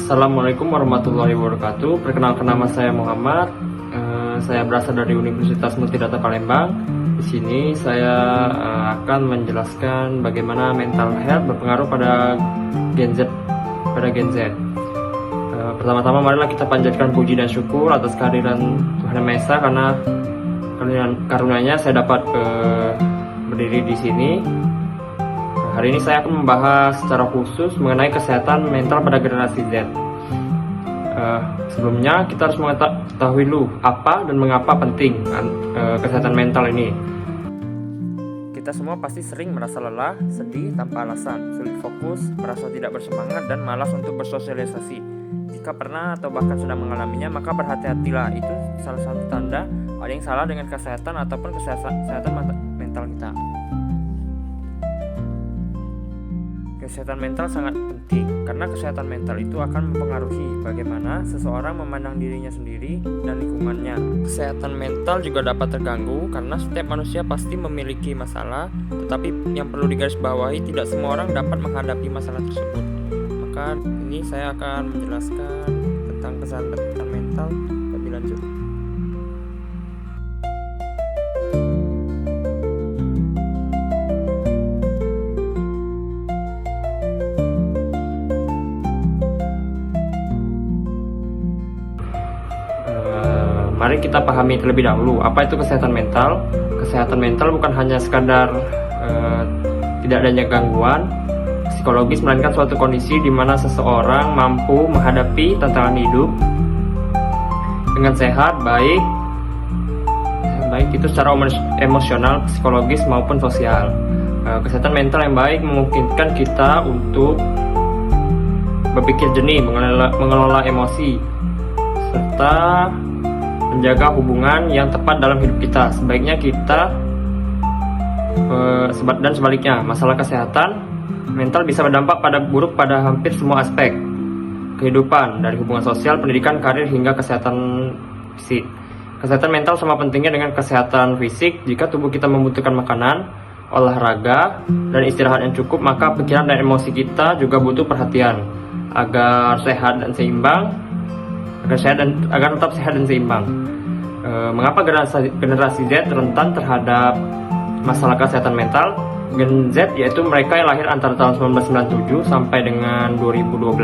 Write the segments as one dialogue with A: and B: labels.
A: Assalamualaikum warahmatullahi wabarakatuh. Perkenalkan, nama saya Muhammad. Saya berasal dari Universitas Multidata Palembang. Di sini saya akan menjelaskan bagaimana mental health berpengaruh pada Gen Z. Pertama-tama marilah kita panjatkan puji dan syukur atas kehadiran Tuhan Yang Maha Esa, karena karunia-Nya saya dapat berdiri di sini. Hari ini saya akan membahas secara khusus mengenai kesehatan mental pada generasi Z. Sebelumnya kita harus mengetahui dulu apa dan mengapa penting kesehatan mental ini. Kita semua pasti sering merasa lelah, sedih tanpa alasan, sulit fokus, merasa tidak bersemangat, dan malas untuk bersosialisasi. Jika pernah atau bahkan sudah mengalaminya, maka berhati-hatilah. Itu salah satu tanda ada yang salah dengan kesehatan ataupun kesehatan mental kita. Kesehatan mental sangat penting karena kesehatan mental itu akan mempengaruhi bagaimana seseorang memandang dirinya sendiri dan lingkungannya. Kesehatan mental juga dapat terganggu karena setiap manusia pasti memiliki masalah, tetapi yang perlu digarisbawahi, tidak semua orang dapat menghadapi masalah tersebut. Maka ini saya akan menjelaskan tentang kesehatan mental lebih lanjut. Mari kita pahami terlebih dahulu apa itu kesehatan mental. Kesehatan mental bukan hanya sekadar tidak adanya gangguan psikologis, melainkan suatu kondisi di mana seseorang mampu menghadapi tantangan hidup dengan sehat, baik itu secara emosional, psikologis maupun sosial. Kesehatan mental yang baik memungkinkan kita untuk berpikir jernih, mengelola emosi, serta menjaga hubungan yang tepat dalam hidup kita. Sebaiknya kita dan sebaliknya, masalah kesehatan mental bisa berdampak buruk pada hampir semua aspek kehidupan, dari hubungan sosial, pendidikan, karir, hingga kesehatan fisik. Kesehatan mental sama pentingnya dengan kesehatan fisik. Jika tubuh kita membutuhkan makanan, olahraga, dan istirahat yang cukup, maka pikiran dan emosi kita juga butuh perhatian agar sehat dan seimbang. Agar tetap sehat dan seimbang. Mengapa generasi Z rentan terhadap masalah kesehatan mental? Gen Z yaitu mereka yang lahir antara tahun 1997 sampai dengan 2012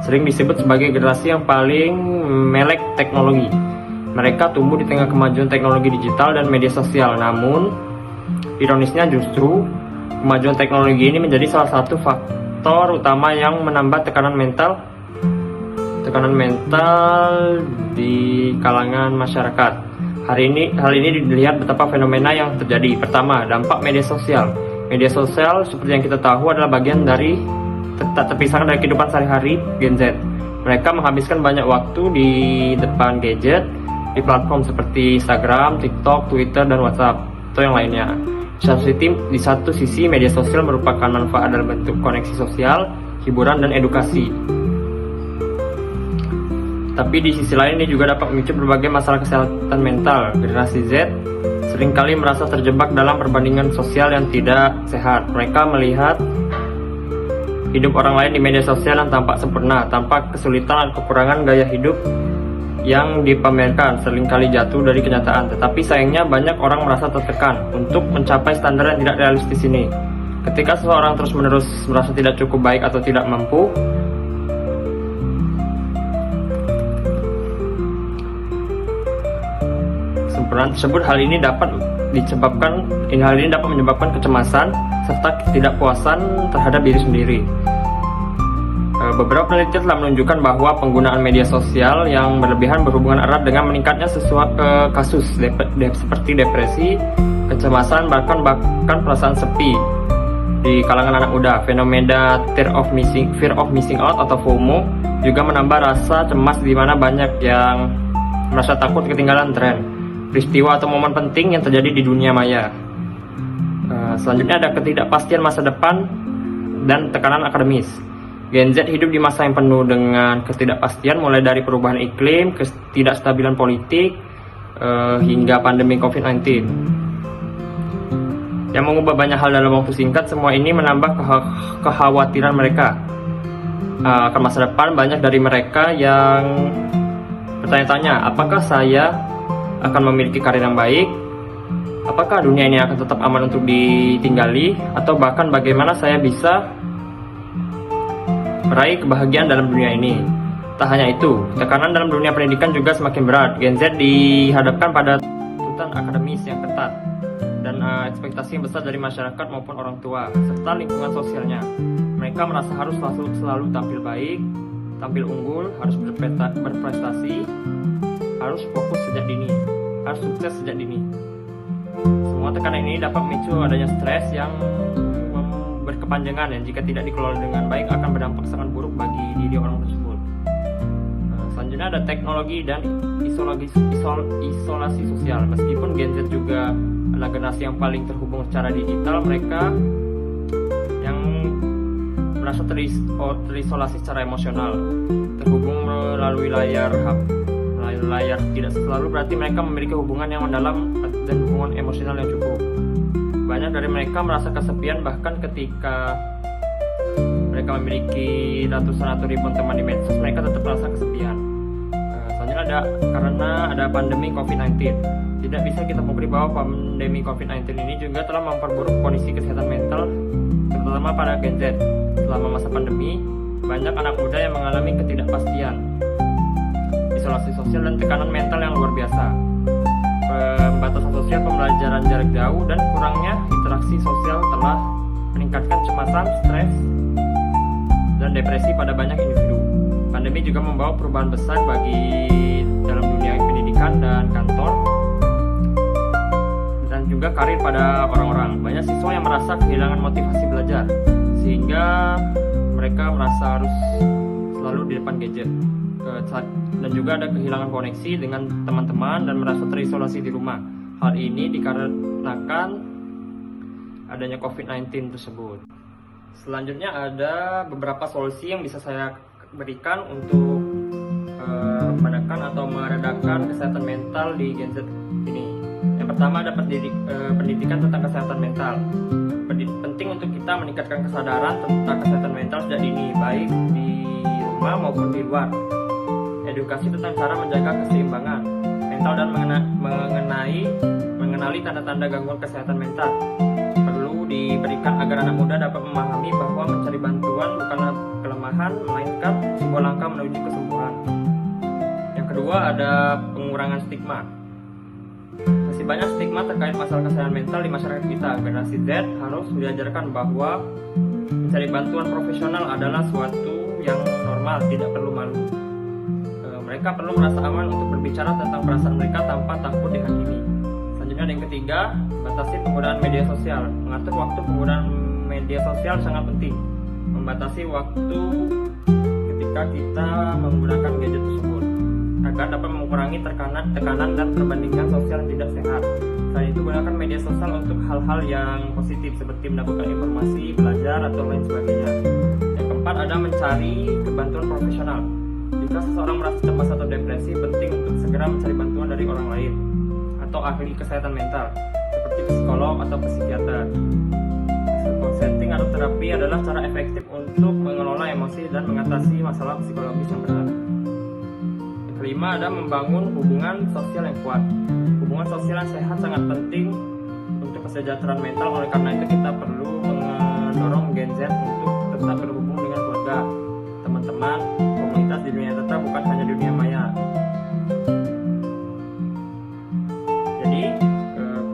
A: sering disebut sebagai generasi yang paling melek teknologi. Mereka tumbuh di tengah kemajuan teknologi digital dan media sosial. Namun, ironisnya justru kemajuan teknologi ini menjadi salah satu faktor utama yang menambah tekanan mental di kalangan masyarakat. Hal ini dilihat betapa fenomena yang terjadi. Pertama, dampak media sosial. Media sosial seperti yang kita tahu adalah bagian dari tak terpisahkan dari kehidupan sehari-hari Gen Z. Mereka menghabiskan banyak waktu di depan gadget, di platform seperti Instagram, TikTok, Twitter, dan WhatsApp atau yang lainnya. Di satu sisi media sosial merupakan manfaat dalam bentuk koneksi sosial, hiburan, dan edukasi. Tapi di sisi lain ini juga dapat memicu berbagai masalah kesehatan mental. Generasi Z seringkali merasa terjebak dalam perbandingan sosial yang tidak sehat. Mereka melihat hidup orang lain di media sosial yang tampak sempurna, tanpa kesulitan atau kekurangan gaya hidup yang dipamerkan, seringkali jatuh dari kenyataan. Tetapi sayangnya banyak orang merasa tertekan untuk mencapai standar yang tidak realistis ini. Ketika seseorang terus-menerus merasa tidak cukup baik atau tidak mampu, tersebut, hal ini dapat menyebabkan kecemasan serta ketidakpuasan terhadap diri sendiri. Beberapa penelitian telah menunjukkan bahwa penggunaan media sosial yang berlebihan berhubungan erat dengan meningkatnya kasus seperti depresi, kecemasan, bahkan perasaan sepi di kalangan anak muda. Fenomena fear of missing out atau FOMO juga menambah rasa cemas, di mana banyak yang merasa takut ketinggalan tren, peristiwa atau momen penting yang terjadi di dunia maya. Selanjutnya ada ketidakpastian masa depan dan tekanan akademis. Gen Z hidup di masa yang penuh dengan ketidakpastian, mulai dari perubahan iklim, ketidakstabilan politik, hingga pandemi COVID-19 yang mengubah banyak hal dalam waktu singkat. Semua ini menambah kekhawatiran mereka. akan masa depan, banyak dari mereka yang bertanya-tanya, apakah saya akan memiliki karir yang baik? Apakah dunia ini akan tetap aman untuk ditinggali? Atau bahkan bagaimana saya bisa meraih kebahagiaan dalam dunia ini? Tak hanya itu, tekanan dalam dunia pendidikan juga semakin berat. Gen Z dihadapkan pada tuntutan akademis yang ketat dan ekspektasi yang besar dari masyarakat maupun orang tua, serta lingkungan sosialnya. Mereka merasa harus selalu tampil baik, tampil unggul, harus berprestasi, harus fokus sejak dini, harus sukses sejak dini. Semua tekanan ini dapat memicu adanya stres yang berkepanjangan, yang jika tidak dikelola dengan baik akan berdampak sangat buruk bagi diri orang tersebut. Selanjutnya ada teknologi dan isolasi sosial. Meskipun Gen Z juga adalah generasi yang paling terhubung secara digital, mereka yang merasa terisolasi secara emosional, terhubung melalui layar tidak selalu berarti mereka memiliki hubungan yang mendalam dan hubungan emosional yang cukup. Banyak dari mereka merasa kesepian bahkan ketika mereka memiliki ratusan atau ribuan teman di medsos, mereka tetap merasa kesepian. Selanjutnya karena ada pandemi COVID-19. Tidak bisa kita pungkiri bahwa pandemi COVID-19 ini juga telah memperburuk kondisi kesehatan mental, terutama pada Gen Z. Selama masa pandemi, banyak anak muda yang mengalami ketidakpastian, isolasi sosial, dan tekanan mental yang luar biasa. Pembatasan sosial, pembelajaran jarak jauh, dan kurangnya interaksi sosial telah meningkatkan kecemasan, stres, dan depresi pada banyak individu. Pandemi juga membawa perubahan besar bagi dalam dunia pendidikan dan kantor, dan juga karir pada orang-orang. Banyak siswa yang merasa kehilangan motivasi belajar, sehingga mereka merasa harus selalu di depan gadget, dan juga ada kehilangan koneksi dengan teman-teman dan merasa terisolasi di rumah. Hal ini dikarenakan adanya COVID-19 tersebut. Selanjutnya ada beberapa solusi yang bisa saya berikan untuk menekan atau meredakan kesehatan mental di Gen Z ini. Yang pertama ada pendidikan tentang kesehatan mental. Penting untuk kita meningkatkan kesadaran tentang kesehatan mental sejak dini, baik di rumah maupun di luar. Edukasi tentang cara menjaga keseimbangan mental dan mengenali tanda-tanda gangguan kesehatan mental perlu diberikan agar anak muda dapat memahami bahwa mencari bantuan bukanlah kelemahan, melainkan sebuah langkah menuju kesembuhan. Yang kedua ada pengurangan stigma. Masih banyak stigma terkait masalah kesehatan mental di masyarakat kita. Generasi Z harus diajarkan bahwa mencari bantuan profesional adalah suatu yang normal, tidak perlu malu. Mereka perlu merasa aman untuk berbicara tentang perasaan mereka tanpa takut dihakimi. Selanjutnya ada yang ketiga, batasi penggunaan media sosial. Mengatur waktu penggunaan media sosial sangat penting. Membatasi waktu ketika kita menggunakan gadget tersebut agar dapat mengurangi tekanan dan perbandingan sosial yang tidak sehat. Selain itu, gunakan media sosial untuk hal-hal yang positif seperti mendapatkan informasi, belajar, atau lain sebagainya. Yang keempat ada mencari bantuan profesional. Jika seseorang merasa cemas atau depresi, penting untuk segera mencari bantuan dari orang lain atau ahli kesehatan mental seperti psikolog atau psikiater. Setting atau terapi adalah cara efektif untuk mengelola emosi dan mengatasi masalah psikologis yang berat. Yang kelima ada membangun hubungan sosial yang kuat. Hubungan sosial yang sehat sangat penting untuk kesejahteraan mental. Oleh karena itu kita perlu mendorong Gen Z untuk tetap berhubung dengan keluarga, teman-teman, komunitas di dunia nyata, bukan hanya dunia maya. Jadi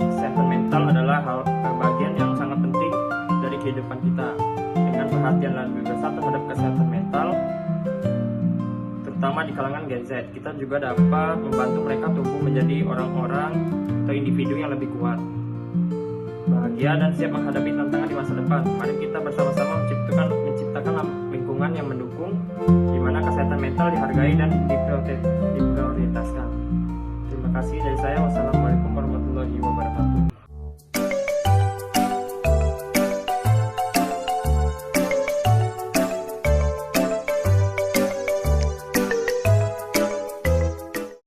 A: kesehatan mental adalah bagian yang sangat penting dari kehidupan kita. Dengan perhatian dan besar terhadap kesehatan mental, terutama di kalangan Gen Z, kita juga dapat membantu mereka tumbuh menjadi orang-orang atau individu yang lebih kuat, bahagia, dan siap menghadapi tantangan di masa depan. Mari kita bersama-sama menciptakan lingkungan yang mendukung, di mana kesehatan mental dihargai dan diprioritaskan. Terima kasih dari saya. Wassalamualaikum warahmatullahi wabarakatuh.